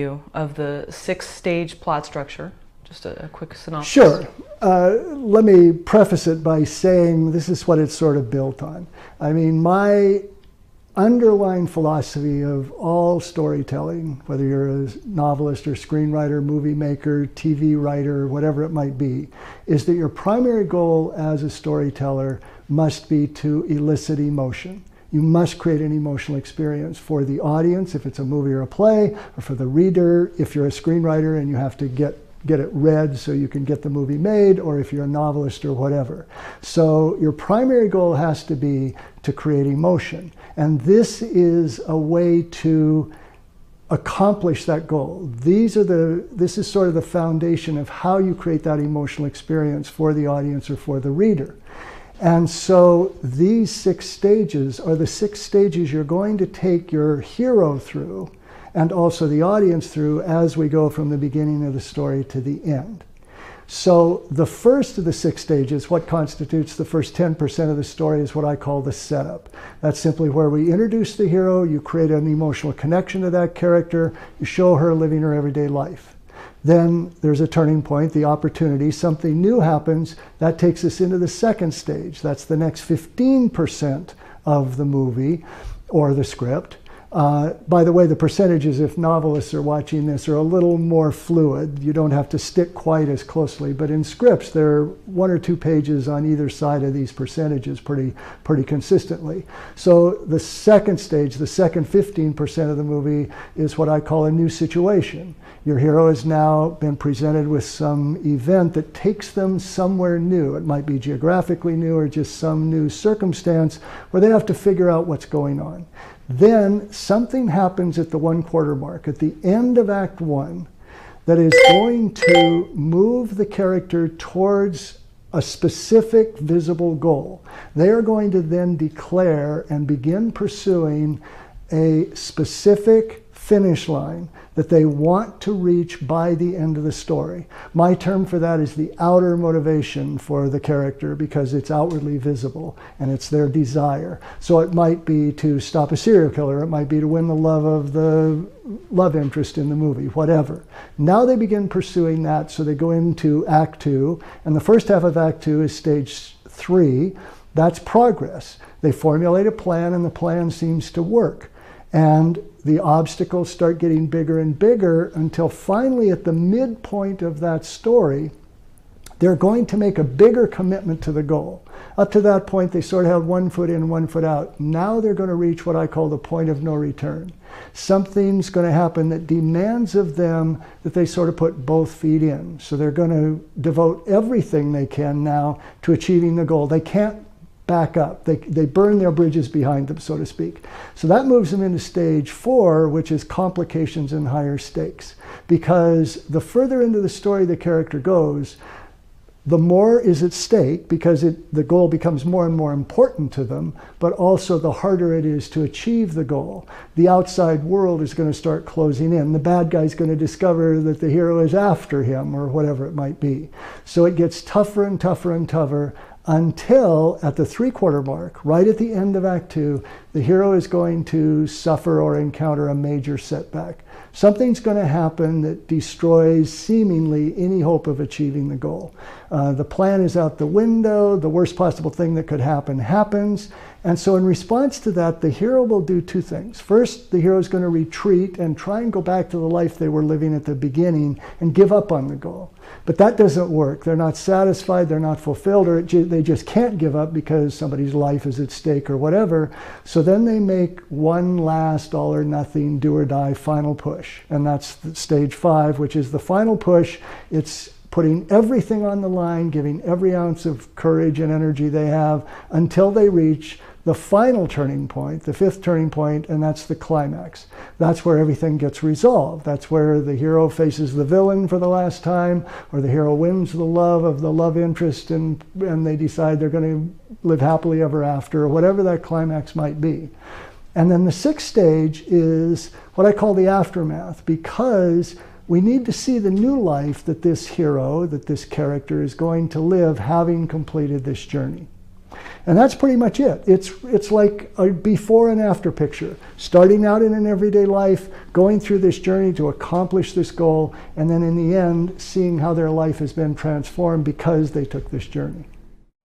of the six-stage plot structure. Just a quick synopsis. Sure. Let me preface it by saying this is what it's sort of built on. I mean, my underlying philosophy of all storytelling, whether you're a novelist or screenwriter, movie maker, TV writer, whatever it might be, is that your primary goal as a storyteller must be to elicit emotion. You must create an emotional experience for the audience, if it's a movie or a play, or for the reader, if you're a screenwriter and you have to get it read so you can get the movie made, or if you're a novelist or whatever. So your primary goal has to be to create emotion. And this is a way to accomplish that goal. This is sort of the foundation of how you create that emotional experience for the audience or for the reader. And so these 6 stages are the 6 stages you're going to take your hero through and also the audience through as we go from the beginning of the story to the end. So the first of the 6 stages, what constitutes the first 10% of the story, is what I call the setup. That's simply where we introduce the hero, you create an emotional connection to that character, you show her living her everyday life. Then there's a turning point, the opportunity, something new happens, that takes us into the second stage. That's the next 15% of the movie or the script. By the way, the percentages, if novelists are watching this, are a little more fluid. You don't have to stick quite as closely. But in scripts, there are 1 or 2 pages on either side of these percentages pretty consistently. So the second stage, the second 15% of the movie, is what I call a new situation. Your hero has now been presented with some event that takes them somewhere new. It might be geographically new or just some new circumstance where they have to figure out what's going on. Then something happens at the 1/4 mark, at the end of Act 1, that is going to move the character towards a specific visible goal. They are going to then declare and begin pursuing a specific finish line that they want to reach by the end of the story. My term for that is the outer motivation for the character, because it's outwardly visible and it's their desire. So it might be to stop a serial killer, it might be to win the love of the love interest in the movie, whatever. Now they begin pursuing that, so they go into Act 2, and the first half of Act 2 is stage 3. That's progress. They formulate a plan and the plan seems to work. And the obstacles start getting bigger and bigger until finally at the midpoint of that story, they're going to make a bigger commitment to the goal. Up to that point, they sort of had 1 foot in, 1 foot out. Now they're going to reach what I call the point of no return. Something's going to happen that demands of them that they sort of put both feet in. So they're going to devote everything they can now to achieving the goal. They can't back up. They burn their bridges behind them, so to speak. So that moves them into stage 4, which is complications and higher stakes. Because the further into the story the character goes, the more is at stake, because the goal becomes more and more important to them, but also the harder it is to achieve the goal. The outside world is going to start closing in. The bad guy's going to discover that the hero is after him, or whatever it might be. So it gets tougher and tougher and tougher, until at the 3/4 mark, right at the end of Act 2, the hero is going to suffer or encounter a major setback. Something's going to happen that destroys seemingly any hope of achieving the goal. The plan is out the window, the worst possible thing that could happen happens, and so in response to that, the hero will do 2 things. First, the hero is going to retreat and try and go back to the life they were living at the beginning and give up on the goal. But that doesn't work. They're not satisfied, they're not fulfilled, or they just can't give up because somebody's life is at stake or whatever. So then they make one last all or nothing, do or die final push. And that's stage 5, which is the final push. It's putting everything on the line, giving every ounce of courage and energy they have until they reach the final turning point, the 5th turning point, and that's the climax. That's where everything gets resolved. That's where the hero faces the villain for the last time, or the hero wins the love of the love interest, and they decide they're going to live happily ever after, or whatever that climax might be. And then the 6th stage is what I call the aftermath, because we need to see the new life that this hero, that this character is going to live, having completed this journey. And that's pretty much it. It's like a before and after picture. Starting out in an everyday life, going through this journey to accomplish this goal, and then in the end, seeing how their life has been transformed because they took this journey.